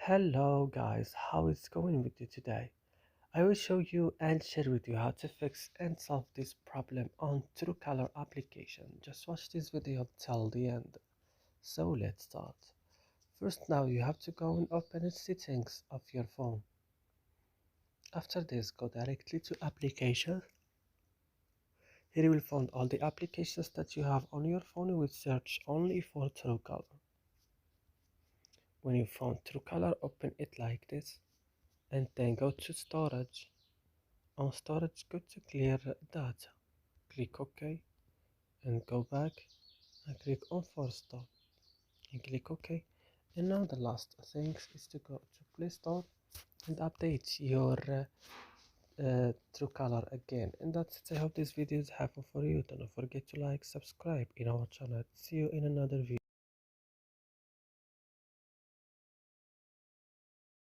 Hello guys, how is going with you today? I will show you and share with you how to fix and solve this problem on Truecaller application. Just watch this video till the end. So let's start. First now you have to go and open the settings of your phone. After this go directly to application. Here you will find all the applications that you have on your phone. You will search only for Truecaller. When you found Truecaller, open it like this and then go to storage. On storage, go to clear data. Click OK and go back and click on force stop and click OK. And now the last thing is to go to Play Store and update your Truecaller again. And that's it. I hope this video is helpful for you. Don't forget to like, subscribe in our channel. See you in another video.